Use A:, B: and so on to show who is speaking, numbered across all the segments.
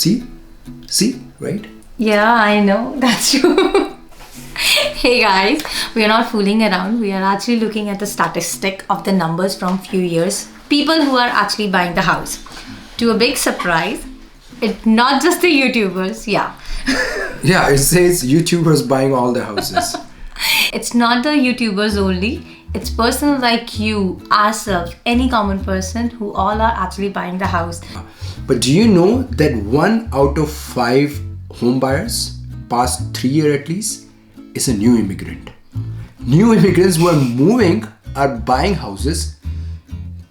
A: See, right?
B: Yeah, I know. That's true. Hey guys, we are not fooling around. We are actually looking at the statistic of the numbers from few years. People who are actually buying the house. To a big surprise, it's not just the YouTubers. Yeah.
A: Yeah, it says YouTubers buying all the houses.
B: It's not the YouTubers only. It's person like you, ourselves, any common person who all are actually buying the house.
A: But do you know that 1 out of 5 home buyers past 3 years at least is a new immigrant? New immigrants who are moving are buying houses,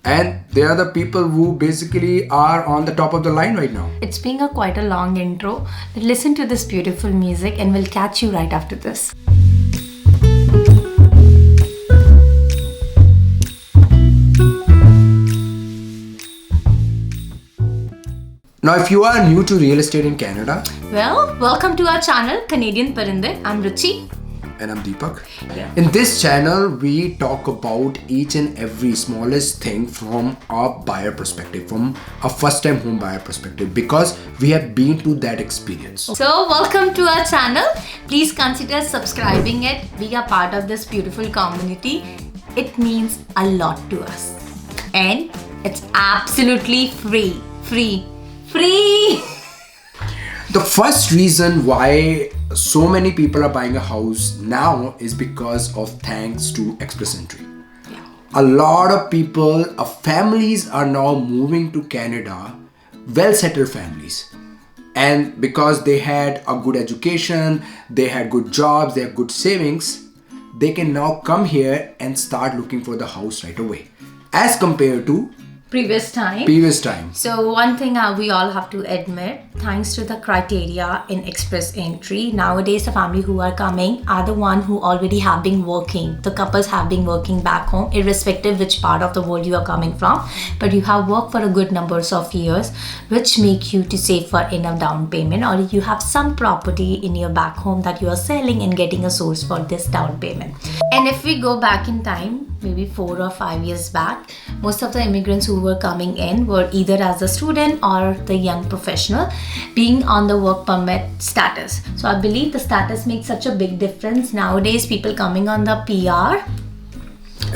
A: and they are the people who basically are on the top of the line right now.
B: It's been quite a long intro. Listen to this beautiful music and we'll catch you right after this.
A: Now, if you are new to real estate in Canada,
B: well, welcome to our channel, Canadian Parinday. I'm Ruchi.
A: And I'm Deepak.
B: Yeah.
A: In this channel, we talk about each and every smallest thing from our buyer perspective, from a first time home buyer perspective, because we have been to that experience.
B: So, welcome to our channel. Please consider subscribing it. Be a part of this beautiful community. It means a lot to us. And it's absolutely free. Free.
A: The first reason why so many people are buying a house now is because of thanks to Express Entry.
B: Yeah.
A: A lot of people, families are now moving to Canada, well-settled families. And because they had a good education, they had good jobs, they have good savings, they can now come here and start looking for the house right away. As compared to
B: previous time. So one thing we all have to admit, thanks to the criteria in Express Entry, nowadays the family who are coming are the one who already have been working. The couples have been working back home, irrespective which part of the world you are coming from. But you have worked for a good numbers of years, which make you to save for enough down payment, or you have some property in your back home that you are selling and getting a source for this down payment. And if we go back in time, maybe 4 or 5 years back, most of the immigrants who were coming in were either as a student or the young professional being on the work permit status. So I believe the status makes such a big difference. Nowadays, people coming on the PR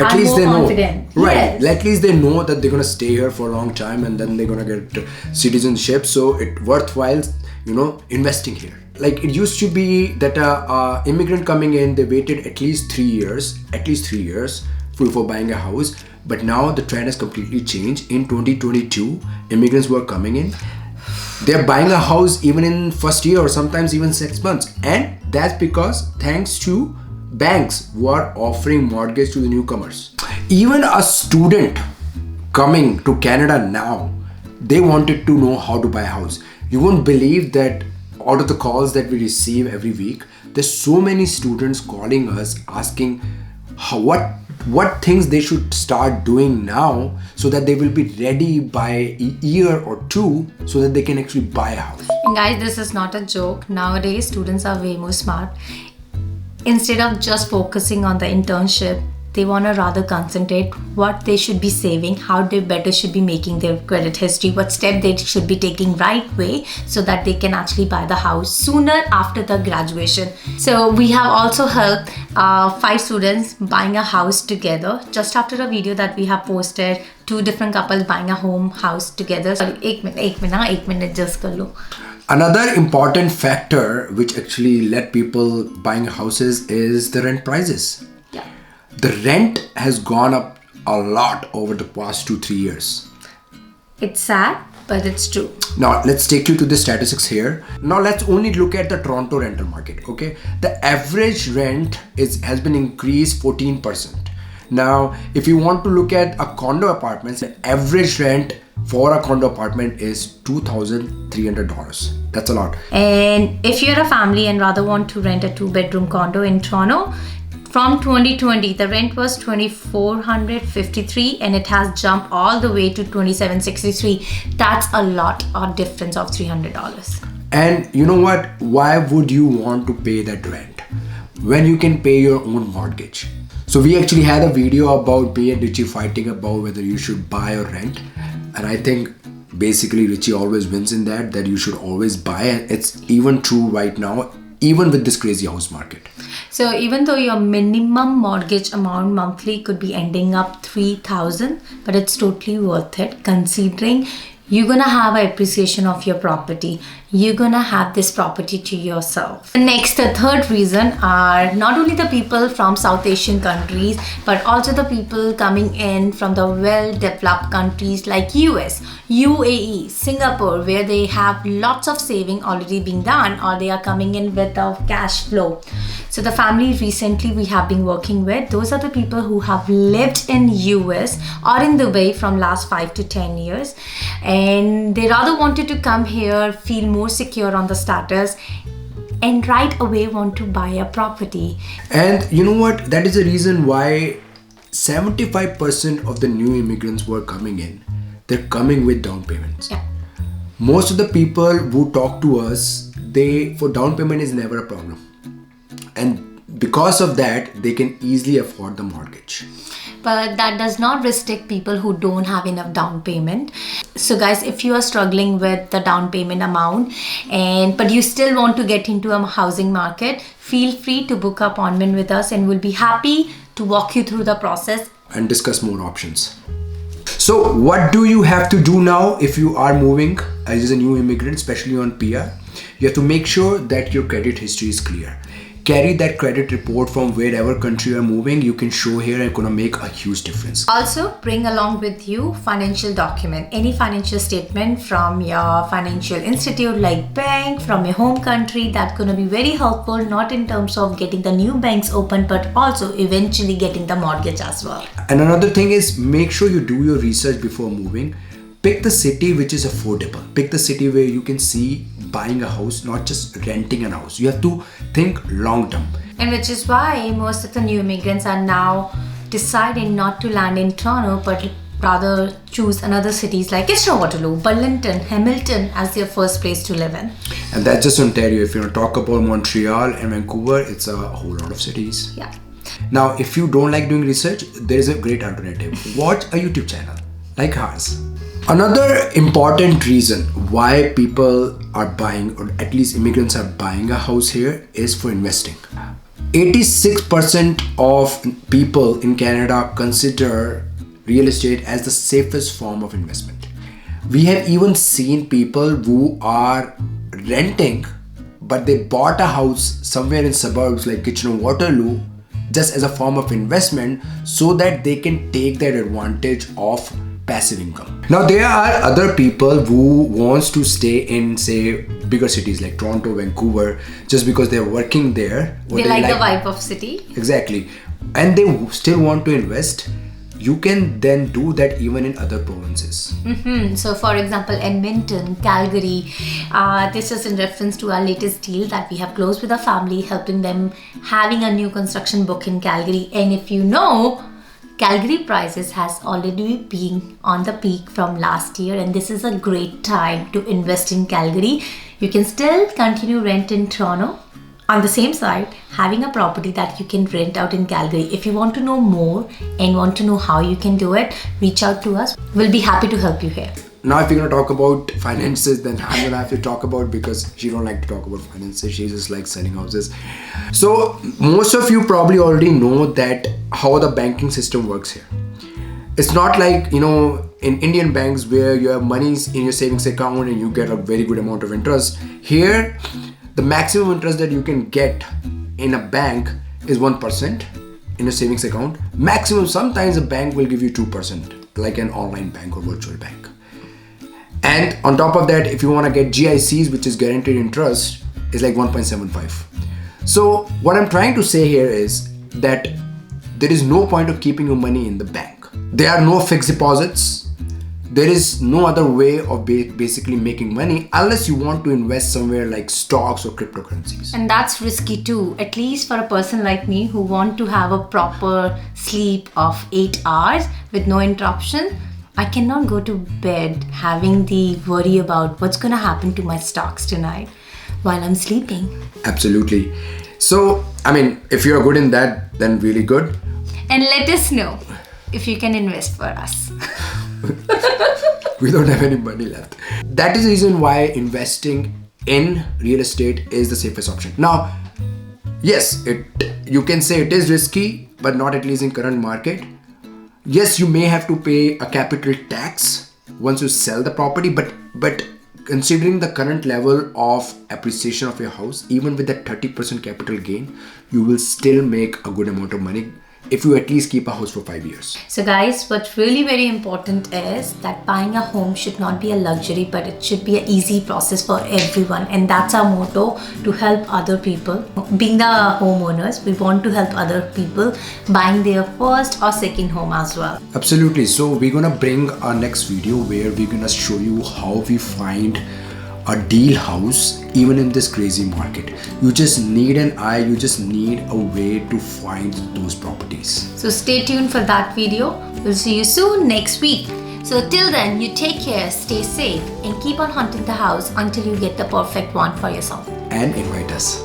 A: at
B: are
A: least
B: more
A: they know,
B: confident.
A: right?
B: Yes.
A: At least they know that they're gonna stay here for a long time and then they're gonna get citizenship. So it's worthwhile, investing here. Like it used to be that a immigrant coming in, they waited at least 3 years for buying a house. But now the trend has completely changed. In 2022, immigrants who are coming in, they're buying a house even in first year or sometimes even 6 months. And that's because thanks to banks who are offering mortgage to the newcomers. Even a student coming to Canada now, they wanted to know how to buy a house. You won't believe that out of the calls that we receive every week, there's so many students calling us asking what things they should start doing now so that they will be ready by a year or 2 so that they can actually buy a house.
B: And guys, this is not a joke. Nowadays, students are way more smart. Instead of just focusing on the internship, they want to rather concentrate what they should be saving, how they better should be making their credit history, what step they should be taking right way so that they can actually buy the house sooner after the graduation. So we have also helped 5 students buying a house together. Just after a video that we have posted, 2 different couples buying a house together. Sorry, 1 minute just kar lo.
A: Another important factor which actually led people buying houses is the rent prices. The rent has gone up a lot over the past 2-3 years.
B: It's sad, but it's true.
A: Now, let's take you to the statistics here. Now, let's only look at the Toronto rental market, okay? The average rent has been increased 14%. Now, if you want to look at a condo apartment, the average rent for a condo apartment is $2,300. That's a lot.
B: And if you're a family and rather want to rent a 2-bedroom condo in Toronto, from 2020, the rent was $2,453 and it has jumped all the way to $2,763. That's a lot of difference of $300.
A: And you know what? Why would you want to pay that rent when you can pay your own mortgage? So we actually had a video about me and Richie fighting about whether you should buy or rent. And I think basically Richie always wins in that you should always buy, and it's even true right now, even with this crazy house market.
B: So even though your minimum mortgage amount monthly could be ending up 3,000, but it's totally worth it considering you're gonna have an appreciation of your property. You're gonna have this property to yourself. Next, the third reason are not only the people from South Asian countries, but also the people coming in from the well-developed countries like US, UAE, Singapore, where they have lots of saving already being done, or they are coming in with a cash flow. So the family recently we have been working with, those are the people who have lived in US or in Dubai from last 5 to 10 years, and they rather wanted to come here, feel more secure on the status, and right away want to buy a property.
A: And you know what? That is the reason why 75% of the new immigrants who are coming in, they're coming with down payments.
B: Yeah.
A: Most of the people who talk to us, for down payment is never a problem. And because of that, they can easily afford the mortgage.
B: But that does not restrict people who don't have enough down payment. So guys, if you are struggling with the down payment amount but you still want to get into a housing market, feel free to book an appointment with us and we'll be happy to walk you through the process
A: and discuss more options. So what do you have to do now if you are moving as a new immigrant, especially on PR? You have to make sure that your credit history is clear. Carry that credit report from wherever country you're moving. You can show here and it's going to make a huge difference.
B: Also, bring along with you financial document, any financial statement from your financial institute like bank, from your home country. That's going to be very helpful, not in terms of getting the new banks open, but also eventually getting the mortgage as well.
A: And another thing is, make sure you do your research before moving. Pick the city which is affordable. Pick the city where you can see buying a house, not just renting a house. You have to think long term.
B: And which is why most of the new immigrants are now deciding not to land in Toronto, but rather choose another cities like Kitchener-Waterloo, Burlington, Hamilton as their first place to live in.
A: And that's just Ontario. If you want to talk about Montreal and Vancouver, it's a whole lot of cities.
B: Yeah.
A: Now, if you don't like doing research, there is a great alternative. Watch a YouTube channel like ours. Another important reason why people are buying, or at least immigrants are buying a house here, is for investing. 86% of people in Canada consider real estate as the safest form of investment. We have even seen people who are renting, but they bought a house somewhere in suburbs like Kitchener-Waterloo just as a form of investment so that they can take that advantage of passive income. Now there are other people who wants to stay in, say, bigger cities like Toronto, Vancouver, just because they're working there.
B: They like the vibe of city.
A: Exactly. And they still want to invest. You can then do that even in other provinces.
B: So for example, Edmonton, Calgary, this is in reference to our latest deal that we have closed with a family, helping them having a new construction book in Calgary. And if you know, Calgary prices has already been on the peak from last year, and this is a great time to invest in Calgary. You can still continue rent in Toronto. On the same side, having a property that you can rent out in Calgary. If you want to know more and want to know how you can do it, reach out to us. We'll be happy to help you here.
A: Now, if you're going to talk about finances, then I'm going to have to talk about, because she don't like to talk about finances. She just likes selling houses. So most of you probably already know that how the banking system works here. It's not like, in Indian banks where you have money in your savings account and you get a very good amount of interest. Here, the maximum interest that you can get in a bank is 1% in a savings account. Maximum, sometimes a bank will give you 2%, like an online bank or virtual bank. And on top of that, if you want to get GICs, which is guaranteed interest, is like 1.75. So what I'm trying to say here is that there is no point of keeping your money in the bank. There are no fixed deposits. There is no other way of basically making money unless you want to invest somewhere like stocks or cryptocurrencies.
B: And that's risky too, at least for a person like me who want to have a proper sleep of 8 hours with no interruption. I cannot go to bed having the worry about what's going to happen to my stocks tonight while I'm sleeping.
A: Absolutely. So, if you're good in that, then really good.
B: And let us know if you can invest for us.
A: We don't have any money left. That is the reason why investing in real estate is the safest option. Now, yes, you can say it is risky, but not at least in current market. Yes, you may have to pay a capital tax once you sell the property, but considering the current level of appreciation of your house, even with that 30% capital gain, you will still make a good amount of money if you at least keep a house for 5 years.
B: So guys, what's really very important is that buying a home should not be a luxury, but it should be an easy process for everyone. And that's our motto, to help other people. Being the homeowners, we want to help other people buying their first or second home as well.
A: Absolutely. So we're gonna bring our next video where we're gonna show you how we find a deal house even in this crazy market. You just need an eye, you just need a way to find those properties.
B: So stay tuned for that video. We'll see you soon next week. So till then, you take care, stay safe, and keep on hunting the house until you get the perfect one for yourself.
A: And invite us.